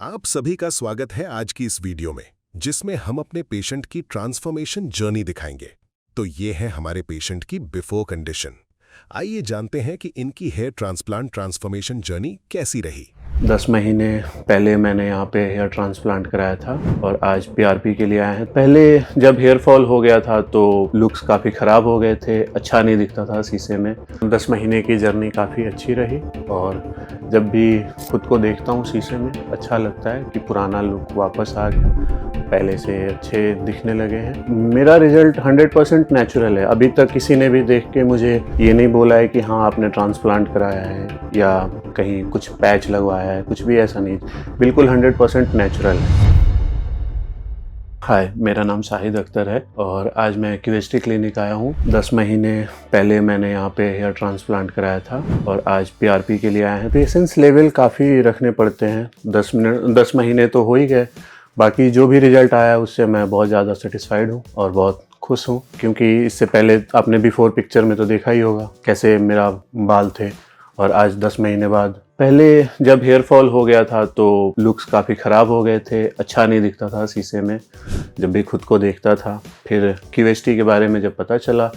आप सभी का स्वागत है आज की इस वीडियो में, जिसमें हम अपने पेशेंट की ट्रांसफॉर्मेशन जर्नी दिखाएंगे। तो ये है हमारे पेशेंट की बिफोर कंडीशन। आइए जानते हैं कि इनकी हेयर ट्रांसप्लांट ट्रांसफॉर्मेशन जर्नी कैसी रही। 10 महीने पहले मैंने यहाँ पे हेयर ट्रांसप्लांट कराया था और आज पीआरपी के लिए आए हैं। पहले जब हेयर फॉल हो गया था तो लुक्स काफ़ी ख़राब हो गए थे, अच्छा नहीं दिखता था शीशे में। 10 महीने की जर्नी काफ़ी अच्छी रही और जब भी खुद को देखता हूँ शीशे में अच्छा लगता है कि पुराना लुक वापस आ गया, पहले से अच्छे दिखने लगे हैं। मेरा रिजल्ट 100% नेचुरल है। अभी तक किसी ने भी देख के मुझे ये नहीं बोला है कि हाँ आपने ट्रांसप्लांट कराया है या कहीं कुछ पैच लगवाया है, कुछ भी ऐसा नहीं, बिल्कुल 100% नेचुरल है। हाय, मेरा नाम शाहिद अख्तर है और आज मैं क्यूएसटी क्लिनिक आया हूँ। 10 महीने पहले मैंने यहाँ पे हेयर ट्रांसप्लांट कराया था और आज पीआरपी के लिए आए हैं। पेशेंस लेवल काफ़ी रखने पड़ते हैं। 10 महीने तो हो ही गए, बाकी जो भी रिजल्ट आया उससे मैं बहुत ज़्यादा सेटिस्फाइड हूँ और बहुत खुश हूँ, क्योंकि इससे पहले आपने बिफोर पिक्चर में तो देखा ही होगा कैसे मेरा बाल थे और आज 10 महीने बाद। पहले जब हेयर फॉल हो गया था तो लुक्स काफ़ी ख़राब हो गए थे, अच्छा नहीं दिखता था शीशे में जब भी खुद को देखता था। फिर क्यूएसटी के बारे में जब पता चला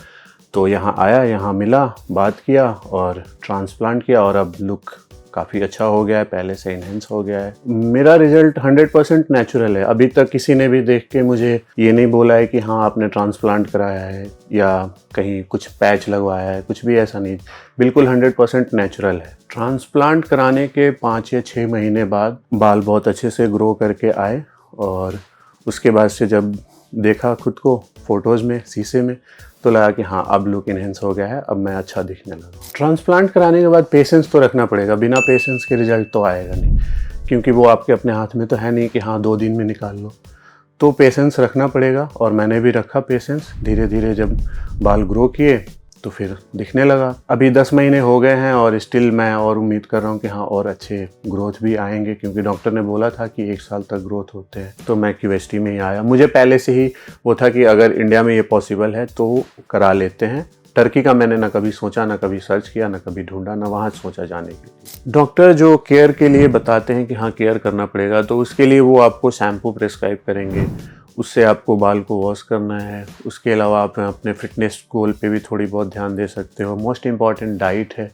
तो यहाँ आया, यहाँ मिला, बात किया और ट्रांसप्लांट किया और अब लुक काफ़ी अच्छा हो गया है, पहले से इन्हेंस हो गया है। मेरा रिजल्ट 100% नेचुरल है। अभी तक किसी ने भी देख के मुझे ये नहीं बोला है कि हाँ आपने ट्रांसप्लांट कराया है या कहीं कुछ पैच लगवाया है, कुछ भी ऐसा नहीं, बिल्कुल 100% नेचुरल है। ट्रांसप्लांट कराने के 5 या 6 महीने बाद बाल बहुत अच्छे से ग्रो करके आए और उसके बाद से जब देखा खुद को फ़ोटोज़ में शीशे में तो लगा कि हाँ अब लुक इन्हेंस हो गया है, अब मैं अच्छा दिखने लगा। ट्रांसप्लांट कराने के बाद पेशेंस तो रखना पड़ेगा, बिना पेशेंस के रिजल्ट तो आएगा नहीं, क्योंकि वो आपके अपने हाथ में तो है नहीं कि हाँ 2 दिन में निकाल लो। तो पेशेंस रखना पड़ेगा और मैंने भी रखा पेशेंस। धीरे धीरे जब बाल ग्रो किए तो फिर दिखने लगा। अभी 10 महीने हो गए हैं और स्टिल मैं और उम्मीद कर रहा हूँ कि हाँ और अच्छे ग्रोथ भी आएंगे, क्योंकि डॉक्टर ने बोला था कि 1 साल तक ग्रोथ होते हैं। तो मैं क्यूएसटी में ही आया। मुझे पहले से ही वो था कि अगर इंडिया में ये पॉसिबल है तो करा लेते हैं। टर्की का मैंने ना कभी सोचा, ना कभी सर्च किया, ना कभी ढूंढा, ना वहाँ सोचा जाने के लिए। डॉक्टर जो केयर के लिए बताते हैं कि हाँ केयर करना पड़ेगा, तो उसके लिए वो आपको शैम्पू प्रिस्क्राइब करेंगे, उससे आपको बाल को वॉश करना है। उसके अलावा आप अपने फिटनेस गोल पे भी थोड़ी बहुत ध्यान दे सकते हो। मोस्ट इम्पॉर्टेंट डाइट है।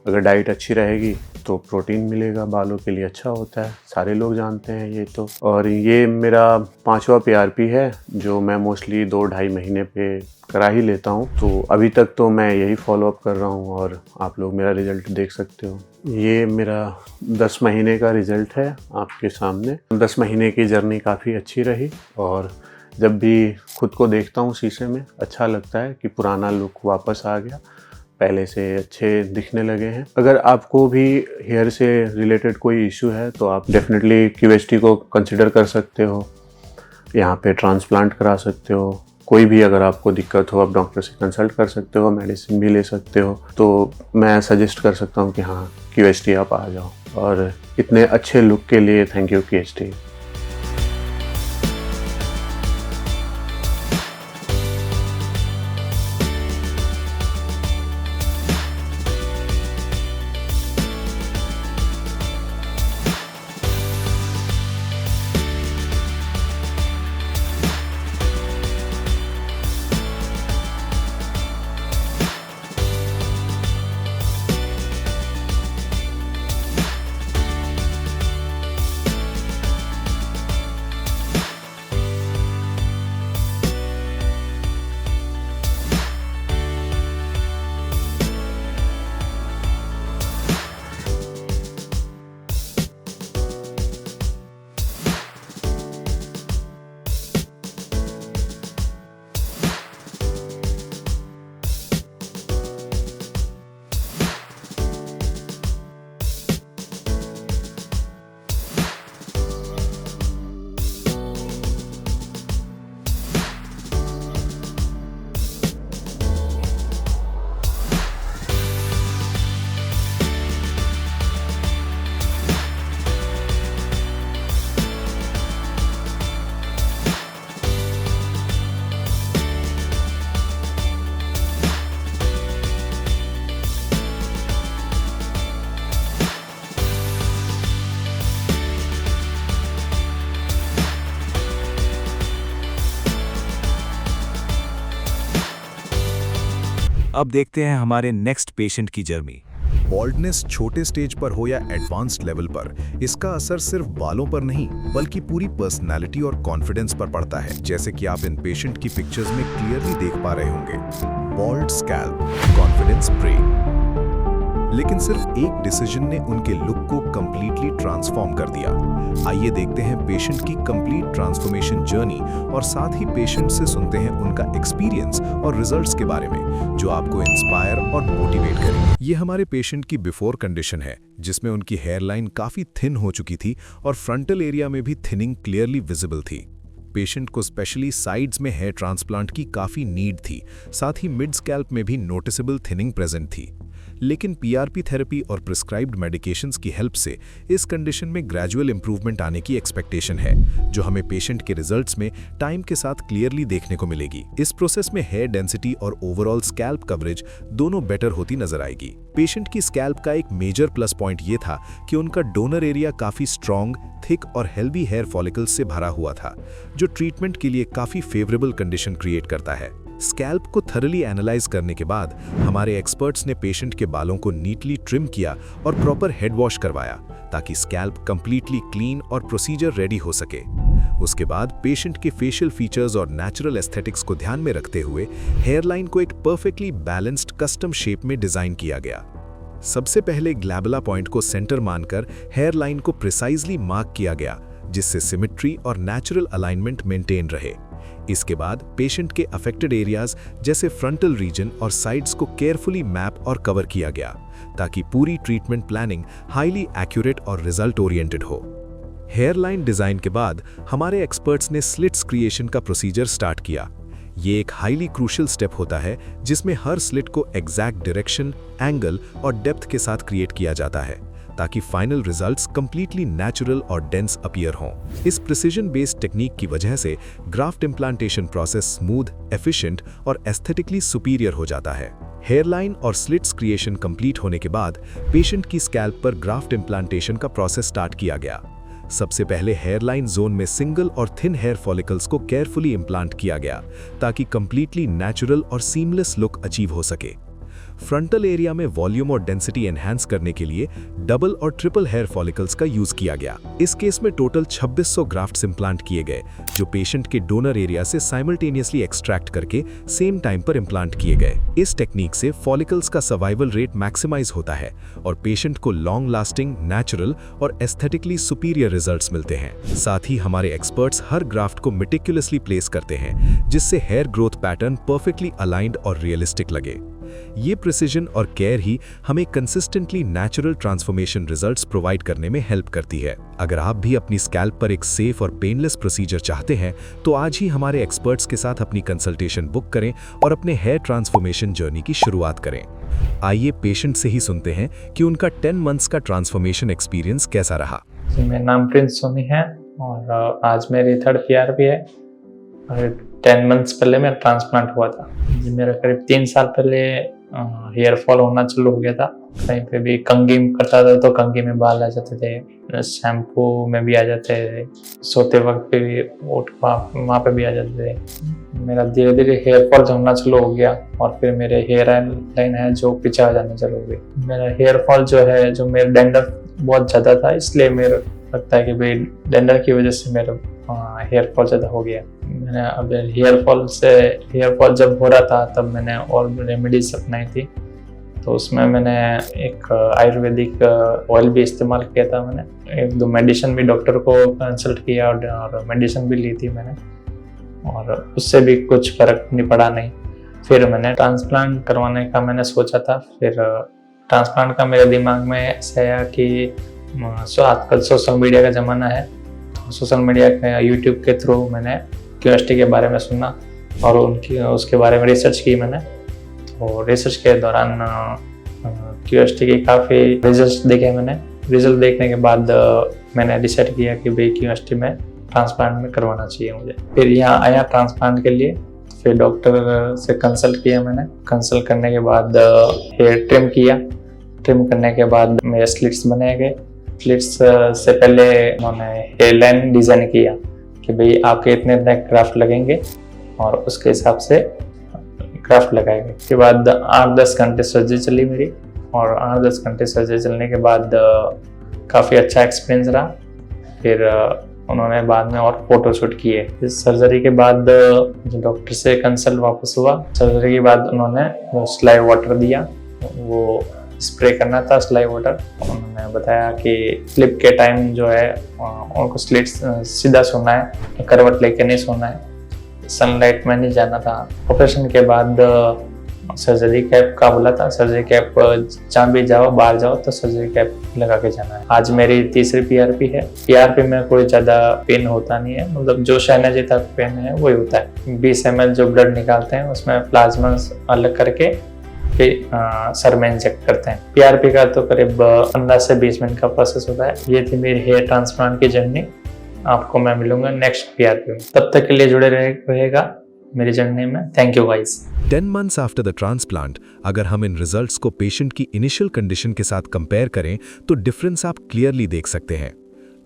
अगर डाइट अच्छी रहेगी तो प्रोटीन मिलेगा, बालों के लिए अच्छा होता है, सारे लोग जानते हैं ये तो। और ये मेरा 5वां पीआरपी है जो मैं मोस्टली 2-2.5 महीने पे करा ही लेता हूँ। तो अभी तक तो मैं यही फॉलोअप कर रहा हूँ और आप लोग मेरा रिजल्ट देख सकते हो। ये मेरा 10 महीने का रिजल्ट है आपके सामने। 10 महीने की जर्नी काफ़ी अच्छी रही और जब भी खुद को देखता हूँ शीशे में अच्छा लगता है कि पुराना लुक वापस आ गया, पहले से अच्छे दिखने लगे हैं। अगर आपको भी हेयर से रिलेटेड कोई इशू है तो आप डेफिनेटली क्यूएसटी को कंसिडर कर सकते हो, यहाँ पे ट्रांसप्लांट करा सकते हो। कोई भी अगर आपको दिक्कत हो आप डॉक्टर से कंसल्ट कर सकते हो, मेडिसिन भी ले सकते हो। तो मैं सजेस्ट कर सकता हूँ कि हाँ क्यूएसटी आप आ जाओ। और इतने अच्छे लुक के लिए थैंक यू क्यूएसटी। अब देखते हैं हमारे नेक्स्ट पेशेंट की जर्नी। बॉल्डनेस छोटे स्टेज पर हो या एडवांस्ड लेवल पर, इसका असर सिर्फ बालों पर नहीं बल्कि पूरी पर्सनालिटी और कॉन्फिडेंस पर पड़ता है, जैसे कि आप इन पेशेंट की पिक्चर्स में क्लियरली देख पा रहे होंगे। Bald scalp, confidence break. लेकिन सिर्फ एक डिसीजन ने उनके लुक को कंप्लीटली ट्रांसफॉर्म कर दिया। आइए देखते हैं पेशेंट की कंप्लीट ट्रांसफॉर्मेशन जर्नी और साथ ही पेशेंट से सुनते हैं उनका एक्सपीरियंस और रिजल्ट्स के बारे में, जो आपको इंस्पायर और मोटिवेट करेंगे। ये हमारे पेशेंट की बिफोर कंडीशन है, जिसमें उनकी हेयरलाइन काफी थिन हो चुकी थी और फ्रंटल एरिया में भी थिनिंग क्लियरली विजिबल थी। पेशेंट को स्पेशली साइड्स में हेयर ट्रांसप्लांट की काफी नीड थी, साथ ही मिड स्कैल्प में भी नोटिसेबल थिनिंग प्रेजेंट थी। लेकिन पीआरपी थेरेपी और प्रिस्क्राइब्ड मेडिकेशंस की हेल्प से इस कंडीशन में ग्रेजुअल इंप्रूवमेंट आने की एक्सपेक्टेशन है, जो हमें पेशेंट के रिजल्ट्स में टाइम के साथ क्लियरली देखने को मिलेगी। इस प्रोसेस में हेयर डेंसिटी और ओवरऑल स्कैल्प कवरेज दोनों बेटर होती नजर आएगी। पेशेंट की स्कैल्प का एक मेजर प्लस पॉइंट ये था कि उनका डोनर एरिया काफी स्ट्रॉन्ग, थिक और हेल्दी हेयर फॉलिकल्स से भरा हुआ था, जो ट्रीटमेंट के लिए काफी फेवरेबल कंडीशन क्रिएट करता है। स्कैल्प को थरली एनालाइज करने के बाद हमारे एक्सपर्ट्स ने पेशेंट के बालों को नीटली ट्रिम किया और प्रॉपर हेड वॉश करवाया, ताकि स्कैल्प कंप्लीटली क्लीन और प्रोसीजर रेडी हो सके। उसके बाद पेशेंट के फेशियल फीचर्स और नेचुरल एस्थेटिक्स को ध्यान में रखते हुए हेयरलाइन को एक परफेक्टली बैलेंस्ड कस्टम शेप में डिजाइन किया गया। सबसे पहले ग्लैबुला पॉइंट को सेंटर मानकर हेयरलाइन को प्रिसाइजली मार्क किया गया, जिससे सिमेट्री और नेचुरल अलाइनमेंट मेंटेन रहे। इसके बाद पेशेंट के अफेक्टेड एरियाज जैसे फ्रंटल रीजन और साइड्स को केयरफुली मैप और कवर किया गया, ताकि पूरी ट्रीटमेंट प्लानिंग हाईली एक्यूरेट और रिजल्ट ओरिएंटेड हो। हेयरलाइन डिजाइन के बाद हमारे एक्सपर्ट्स ने स्लिट्स क्रिएशन का प्रोसीजर स्टार्ट किया। ये एक हाईली क्रूशियल स्टेप होता है, जिसमें हर स्लिट को एग्जैक्ट डायरेक्शन, एंगल और डेप्थ के साथ क्रिएट किया जाता है, ताकि फाइनल रिजल्ट्स कंप्लीटली नेचुरल और डेंस अपीयर हों। इस प्रिसीजन बेस्ड टेक्निक की वजह से graft implantation process smooth, efficient और एस्थेटिकली सुपीरियर हो जाता है। हेयरलाइन और स्लिट्स क्रिएशन कंप्लीट होने के बाद पेशेंट की स्कैल्प पर ग्राफ्ट इम्प्लांटेशन का प्रोसेस स्टार्ट किया गया। सबसे पहले हेयरलाइन जोन में सिंगल और थिन हेयर फॉलिकल्स को केयरफुली इम्प्लांट किया गया, ताकि कंप्लीटली नेचुरल और सीमलेस लुक अचीव हो सके। फ्रंटल एरिया में वॉल्यूम और डेंसिटी एनहांस करने के लिए डबल और ट्रिपल हेयर फॉलिकल्स का यूज किया गया। इस केस में टोटल 2600 ग्राफ्ट्स इम्प्लांट किए गए, जो पेशेंट के डोनर एरिया से साइमल्टेनियसली एक्सट्रैक्ट करके सेम टाइम पर इम्प्लांट किए गए। इस टेक्निक से फॉलिकल्स का सर्वाइवल रेट मैक्सिमाइज होता है और पेशेंट को लॉन्ग लास्टिंग, नेचुरल और एस्थेटिकली सुपीरियर रिजल्ट्स मिलते हैं। साथ ही हमारे एक्सपर्ट्स हर ग्राफ्ट को मेटिकुलसली प्लेस करते हैं, जिससे hair growth pattern perfectly aligned और रियलिस्टिक लगे। ये प्रिसीजन और केयर ही हमें consistently natural transformation results provide करने में हेल्प करती है। अगर आप भी अपनी स्कैल्प पर एक सेफ और पेनलेस प्रोसीजर चाहते हैं, तो आज ही हमारे एक्सपर्ट्स के साथ अपनी कंसल्टेशन बुक करें और अपने हेयर ट्रांसफॉर्मेशन जर्नी की शुरुआत करें। आइए पेशेंट से ही सुनते हैं कि उनका 10 मंथ्स का ट्रांसफॉर्मेशन एक्सपीरियंस कैसा रहा। मेरा नाम प्रिंस सोनी है और आज मेरी 3rd पीआरपी है और 10 मंथ्स पहले मेरा ट्रांसप्लांट हुआ था। मेरा करीब 3 साल पहले हेयर फॉल होना चालू हो गया था। कहीं पे भी कंघी करता था तो कंघी में बाल आ जाते थे, शैम्पू में भी आ जाते थे, सोते वक्त पे भी उठ वहाँ पे भी आ जाते थे। मेरा धीरे धीरे हेयर फॉल होना चालू हो गया और फिर मेरे हेयर लाइन है जो पीछे आ जाने चालू हो गई। मेरा हेयर फॉल जो है, जो मेरा डेंडर बहुत ज़्यादा था, इसलिए मेरा लगता है कि भाई डेंडर की वजह से मेरा हेयर फॉल ज़्यादा हो गया। मैंने अब हेयर फॉल जब हो रहा था तब मैंने और रेमेडीज अपनाई थी, तो उसमें मैंने एक आयुर्वेदिक ऑयल भी इस्तेमाल किया था। मैंने 1-2 मेडिसिन भी डॉक्टर को कंसल्ट किया और मेडिसिन भी ली थी मैंने, और उससे भी कुछ फर्क नहीं पड़ा नहीं। फिर मैंने ट्रांसप्लांट करवाने का मैंने सोचा था। फिर ट्रांसप्लांट का मेरे दिमाग में ऐसा आया कि आजकल सोशल मीडिया का ज़माना है, सोशल मीडिया के यूट्यूब के थ्रू मैंने क्यूएसटी के बारे में सुना और उसके बारे में रिसर्च की मैंने। और रिसर्च के दौरान क्यूएसटी के काफ़ी रिजल्ट देखे मैंने। रिजल्ट देखने के बाद मैंने डिसाइड किया कि भाई क्यूएसटी में ट्रांसप्लांट में करवाना चाहिए मुझे। फिर यहाँ आया ट्रांसप्लांट के लिए। फिर डॉक्टर से कंसल्ट किया मैंने। कंसल्ट करने के बाद हेयर ट्रिम किया। ट्रिम करने के बाद मेरे स्लिट्स बनाए गए। स्लिट्स से पहले उन्होंने हेयरलाइन डिज़ाइन किया कि भाई आपके इतने ग्राफ्ट लगेंगे और उसके हिसाब से ग्राफ्ट लगाए गए। उसके बाद 8-10 घंटे सर्जरी चली मेरी, और 8-10 घंटे सर्जरी चलने के बाद काफ़ी अच्छा एक्सपीरियंस रहा। फिर उन्होंने बाद में और फोटोशूट किए। इस सर्जरी के बाद डॉक्टर से कंसल्ट वापस हुआ। सर्जरी के बाद उन्होंने वो स्लाइव वाटर दिया, वो स्प्रे करना था स्लाइव वाटर। उन्होंने बताया कि स्लिप के टाइम जो है उनको स्लिट सीधा सोना है, करवट लेके नहीं सोना है, सनलाइट में नहीं जाना था। ऑपरेशन के बाद सर्जरी कैप का बोला था, सर्जरी कैप जहाँ भी जाओ बाहर जाओ तो सर्जरी कैप लगा के जाना है। आज मेरी तीसरी पीआरपी है। पीआरपी में कोई ज़्यादा पेन होता नहीं है, मतलब जो शहनाजी तक पेन है वही होता है। 20 ml जो ब्लड निकालते हैं उसमें प्लाज्मा अलग करके फिर सर में इंजेक्ट करते हैं। पीआरपी का तो करीब 15 से 20 मिनट का प्रोसेस होता है। ये थी मेरी हेयर ट्रांसप्लांट की जर्नी। आपको मैं मिलूंगा नेक्स्ट पीआरपी में, तब तक के लिए जुड़े रहेगा मेरी जर्नी में। Thank you guys. 10 months after the transplant अगर हम इन रिजल्ट्स को पेशेंट की इनिशियल कंडीशन के साथ कंपेयर करें तो डिफरेंस आप क्लियरली देख सकते हैं।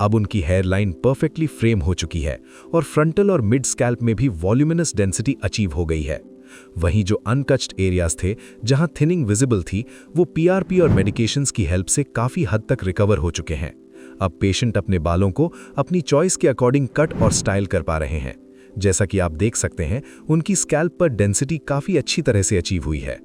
अब उनकी हेयर लाइन परफेक्टली फ्रेम हो चुकी है और फ्रंटल और मिड स्कैल्प में भी वॉल्यूमिनस डेंसिटी अचीव हो गई है। वहीं जो अनकच्ड एरियाज थे जहां थिनिंग विजिबल थी, वो पीआरपी और मेडिकेशंस की हेल्प से काफी हद तक रिकवर हो चुके हैं। अब पेशेंट अपने बालों को अपनी चॉइस के अकॉर्डिंग कट और स्टाइल कर पा रहे हैं। जैसा कि आप देख सकते हैं, उनकी स्कैल्प पर डेंसिटी काफी अच्छी तरह से अचीव हुई है।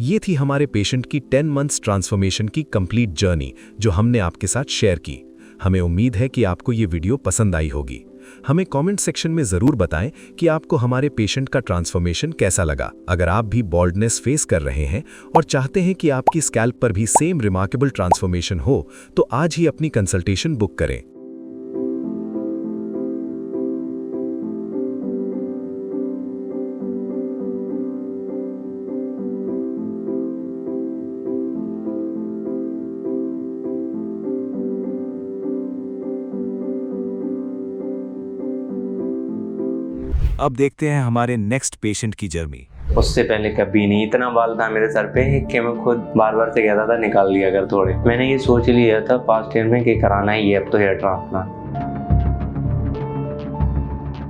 ये थी हमारे पेशेंट की 10 मंथ्स ट्रांसफॉर्मेशन की कंप्लीट जर्नी जो हमने आपके साथ शेयर की। हमें उम्मीद है कि आपको ये वीडियो पसंद आई होगी। हमें कमेंट सेक्शन में ज़रूर बताएं कि आपको हमारे पेशेंट का ट्रांसफॉर्मेशन कैसा लगा। अगर आप भी बॉल्डनेस फेस कर रहे हैं और चाहते हैं कि आपकी स्कैल्प पर भी सेम रिमार्केबल ट्रांसफॉर्मेशन हो, तो आज ही अपनी कंसल्टेशन बुक करें। अब देखते हैं हमारे नेक्स्ट पेशेंट की जर्नी। उससे पहले कभी नहीं इतना बाल था मेरे सर पे कि मैं खुद बार बार से कहता था निकाल लिया कर थोड़े। मैंने ये सोच लिया था पास्ट ईयर में कि कराना ही है अब तो हेयर ट्रांसप्लांट।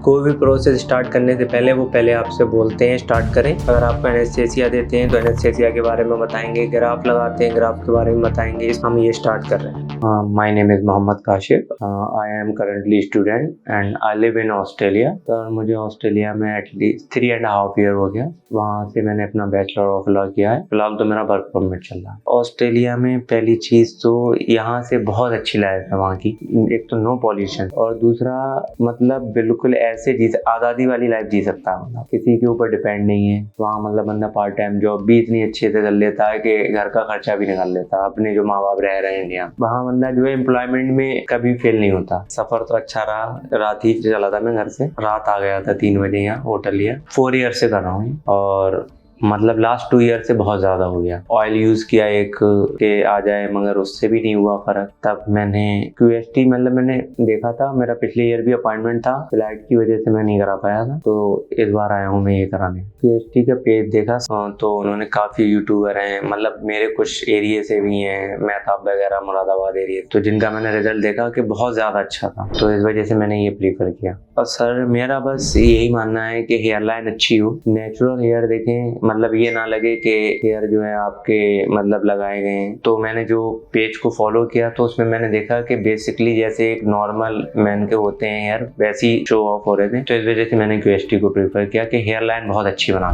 कोई भी प्रोसेस स्टार्ट करने से पहले वो पहले आपसे बोलते हैं स्टार्ट करें। अगर आपको एनेस्थेसिया देते हैं तो एनेस्थेसिया के बारे में बताएंगे, ग्राफ लगाते हैं ग्राफ के बारे में बताएंगे। हम ये स्टार्ट कर रहे हैं। My name is Mohammad Kashif. I am currently student and I live in Australia. तो मुझे ऑस्ट्रेलिया में एटलीस्ट 3.5 ईयर हो गया। वहाँ से मैंने अपना बैचलर ऑफ लॉ किया है। फिलहाल तो मेरा वर्क परमिट चल रहा है। ऑस्ट्रेलिया में पहली चीज़ तो यहाँ से बहुत अच्छी लाइफ है वहाँ की। एक तो नो पॉल्यूशन और दूसरा मतलब बिल्कुल ऐसे आज़ादी वाली लाइफ जी सकता है। मतलब किसी के ऊपर डिपेंड नहीं है वहाँ। मतलब बंदा पार्ट टाइम जॉब भी इतनी अच्छे से कर लेता है कि घर का खर्चा भी निकाल लेता है। अपने जो माँ बाप रह रहे हैं यहाँ, वहाँ बंदा जो है एम्प्लॉयमेंट में कभी फेल नहीं होता। सफर तो अच्छा रहा। रात ही चला था मैं घर से, रात आ गया था 3 बजे यहाँ होटल लिया। 4 ईयर से कर रहा हूँ और मतलब लास्ट 2 ईयर से बहुत ज़्यादा हो गया। ऑयल यूज़ किया एक के आ जाए मगर उससे भी नहीं हुआ फ़र्क। तब मैंने QST मतलब मैंने देखा था। मेरा पिछले ईयर भी अपॉइंटमेंट था, फ्लाइट की वजह से मैं नहीं करा पाया था, तो इस बार आया हूँ मैं ये कराने। QST का पेज देखा तो उन्होंने काफ़ी यूट्यूबर हैं, मतलब मेरे कुछ एरिए से भी हैं, मेहताब वगैरह मुरादाबाद एरिया, तो जिनका मैंने रिजल्ट देखा कि बहुत ज़्यादा अच्छा था, तो इस वजह से मैंने ये प्रीफर किया। और सर मेरा बस यही मानना है कि हेयर लाइन अच्छी हो, नेचुरल हेयर देखें। मतलब ये ना लगे कि हेयर जो है आपके मतलब लगाए गए हैं। तो मैंने जो पेज को फॉलो किया तो उसमें मैंने देखा कि बेसिकली जैसे एक नॉर्मल मैन के होते हैं हेयर वैसी शो ऑफ हो रहे थे। तो इस वजह से मैंने QST को प्रीफर किया कि हेयर लाइन बहुत अच्छी बना।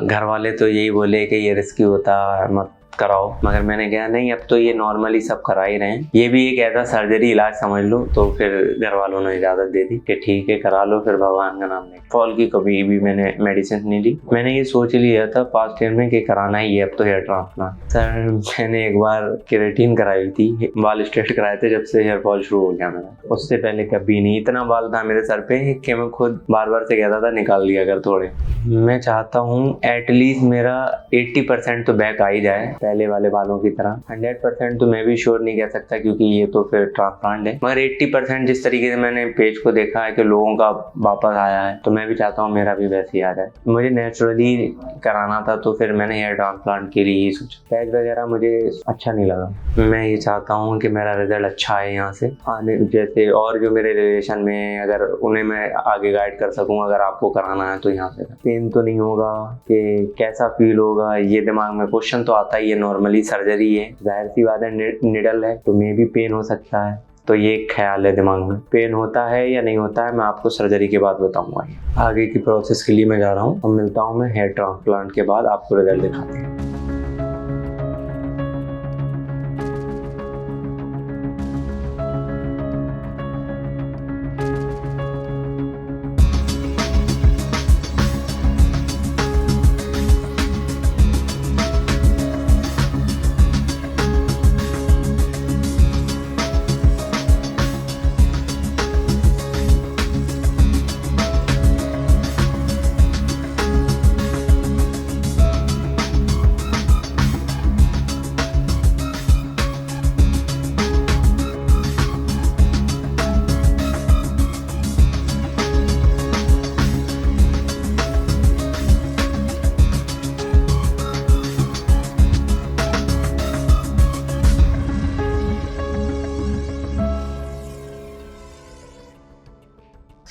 घर वाले तो यही बोले कि ये रिस्की होता है मत कराओ, मगर मैंने कहा नहीं, अब तो ये नॉर्मली सब करा ही रहे हैं, ये भी एक ऐसा सर्जरी इलाज समझ लो। तो फिर घर वालों ने इजाज़त दे दी कि ठीक है करा लो, फिर भगवान का नाम ले। फॉल की कभी भी मैंने मेडिसिन नहीं ली। मैंने ये सोच लिया था पास्ट ईयर में कि कराना ही है अब तो हेयर ट्रांसप्लांट। सर मैंने एक बार केराटिन कराई थी, बाल स्ट्रेट कराए थे जब से हेयर फॉल शुरू हो गया मेरा। उससे पहले कभी नहीं, इतना बाल था मेरे सर पे कि मैं खुद बार बार से कहता था निकाल लिया कर थोड़े। मैं चाहता हूँ एटलीस्ट मेरा 80% तो बैक आ ही जाए पहले वाले बालों की तरह। 100% तो मैं भी श्योर नहीं कह सकता क्योंकि ये तो फिर ट्रांसप्लांट है, मगर 80% जिस तरीके से मैंने पेज को देखा है कि लोगों का वापस आया है, तो मैं भी चाहता हूँ मेरा भी वैसे ही आ जाए। मुझे नेचुरली कराना था तो फिर मैंने हेयर ट्रांसप्लांट के लिए ही सोचा। पैच वगैरह मुझे अच्छा नहीं लगा। मैं ये चाहता हूँ कि मेरा रिजल्ट अच्छा है यहाँ से आने, जैसे और जो मेरे रिलेशन में अगर उन्हें मैं आगे गाइड कर सकूँ, अगर आपको कराना है तो यहाँ से। पेन तो नहीं होगा कि कैसा फील होगा, ये दिमाग में क्वेश्चन तो आता ही है। नॉर्मली सर्जरी है, जाहिर सी बात है, निडल है तो मे भी पेन हो सकता है, तो ये एक ख्याल है दिमाग में। पेन होता है या नहीं होता है मैं आपको सर्जरी के बाद बताऊंगा। आगे की प्रोसेस के लिए मैं जा रहा हूँ, अब मिलता हूँ मैं हेयर ट्रांसप्लांट के बाद, आपको रिजल्ट दिखाते हैं।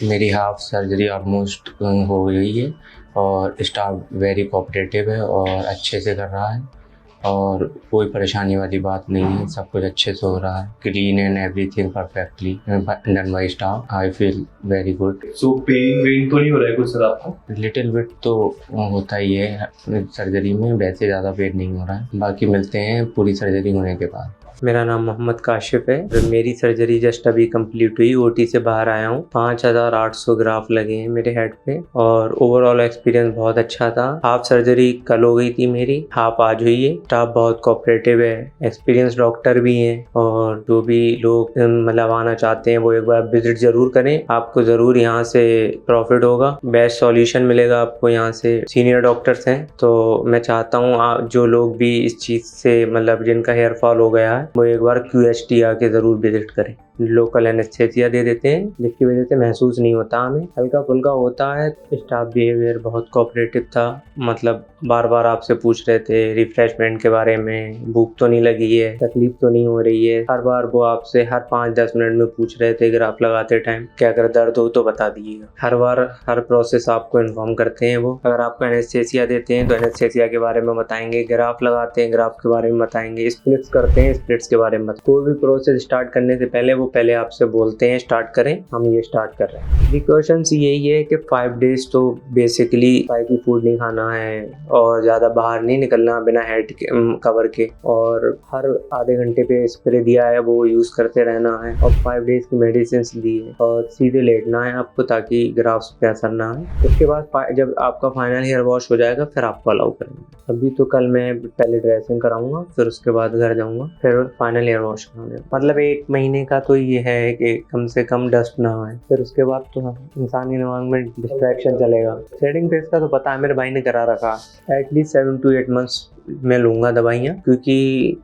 मेरी हाफ सर्जरी ऑलमोस्ट हो गई है और स्टाफ वेरी कोऑपरेटिव है और अच्छे से कर रहा है और कोई परेशानी वाली बात नहीं है। सब कुछ अच्छे से हो रहा है, clean and everything perfectly done by staff. I feel very good. So pain when तो नहीं हो रहा है कुछ सर आपको? लिटिल बिट तो होता ही है सर्जरी में, वैसे ज़्यादा पेन नहीं हो रहा है। बाकी मिलते हैं पूरी सर्जरी होने के बाद। मेरा नाम मोहम्मद काशिफ है। मेरी सर्जरी जस्ट अभी कंप्लीट हुई, ओटी से बाहर आया हूँ। 5800 ग्राफ लगे हैं मेरे हेड पे और ओवरऑल एक्सपीरियंस बहुत अच्छा था। हाफ सर्जरी कल हो गई थी मेरी, हाफ आज हुई है। स्टाफ बहुत कोऑपरेटिव है, एक्सपीरियंस डॉक्टर भी हैं और जो भी लोग मतलब आना चाहते हैं वो एक बार विजिट जरूर करें। आपको जरूर यहाँ से प्रॉफिट होगा, बेस्ट सॉल्यूशन मिलेगा आपको यहाँ से। सीनियर डॉक्टर्स हैं, तो मैं चाहता हूँ जो लोग भी इस चीज़ से मतलब जिनका हेयर फॉल हो गया है वो एक बार QHT आके ज़रूर विजिट करें। लोकल एनेस्थेसिया दे देते हैं जिसकी वजह से महसूस नहीं होता, हमें हल्का फुल्का होता है। स्टाफ बिहेवियर बहुत कोऑपरेटिव था, मतलब बार बार आपसे पूछ रहे थे रिफ्रेशमेंट के बारे में, भूख तो नहीं लगी है, तकलीफ तो नहीं हो रही है। हर बार वो आपसे हर 5-10 मिनट में पूछ रहे थे ग्राफ लगाते टाइम कि अगर दर्द हो तो बता दीजिएगा। हर बार हर प्रोसेस आपको इन्फॉर्म करते हैं वो। अगर आपको एनेस्थेसिया देते हैं तो एनेस्थेसिया के बारे में बताएंगे, ग्राफ लगाते हैं ग्राफ के बारे में बताएंगे, स्प्लिट्स करते हैं स्प्लिट्स के बारे में। कोई भी प्रोसेस स्टार्ट करने से पहले पहले आपसे बोलते हैं स्टार्ट करें, हम ये स्टार्ट कर रहे हैं। प्रिकॉशंस यही है कि 5 डेज तो बेसिकली स्पाइकी फूड नहीं खाना है और ज़्यादा बाहर नहीं निकलना बिना हेड कवर के, और हर आधे घंटे पे स्प्रे दिया है वो यूज़ करते रहना है, और 5 डेज की मेडिसिन दी है और सीधे लेटना है आपको ताकि ग्राफ्स पे असर ना है। उसके बाद जब आपका फाइनल हेयर वॉश हो जाएगा फिर आपको अलाउ करेंगे। अभी तो कल मैं पहले ड्रेसिंग कराऊंगा, फिर उसके बाद घर जाऊंगा, फिर फाइनल हेयर वॉश कराऊंगा। मतलब 1 महीने का तो ये है कि कम से कम डस्ट ना आए, फिर उसके बाद तो इंसानी दिमाग में डिस्ट्रैक्शन चलेगा। थ्रेडिंग फेस का तो पता है, मेरे भाई ने करा रखा। एटलीस्ट 7 to 8 मंथ्स मैं लूँगा दवाइयाँ, क्योंकि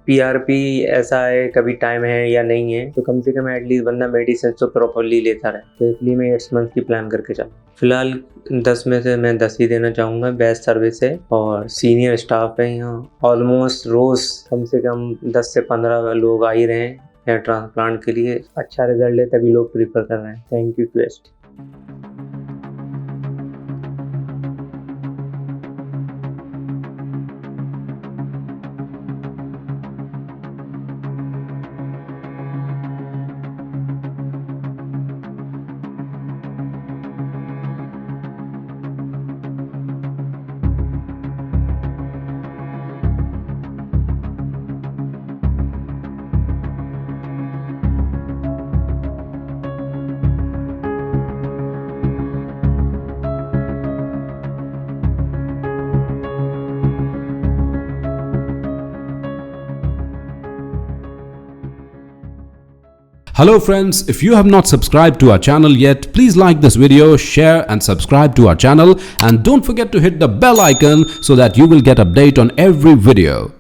PRP ऐसा है कभी टाइम है या नहीं है, तो कम से कम एटलीस्ट बंदा मेडिसिन तो प्रॉपरली लेता रहे। तो इसलिए मैं 8 मंथ की प्लान करके चलूँ। फिलहाल 10 में से मैं 10 ही देना चाहूँगा। बेस्ट सर्विस है और सीनियर स्टाफ है यहाँ। ऑलमोस्ट रोज़ कम से कम 10 से 15 लोग आ ही रहे हैं हेयर ट्रांसप्लांट के लिए। अच्छा रिजल्ट है तभी लोग प्रीफर कर रहे हैं। Thank you QHT। Hello friends, if you have not subscribed to our channel yet, please like this video, share and subscribe to our channel, and don't forget to hit the bell icon so that you will get update on every video.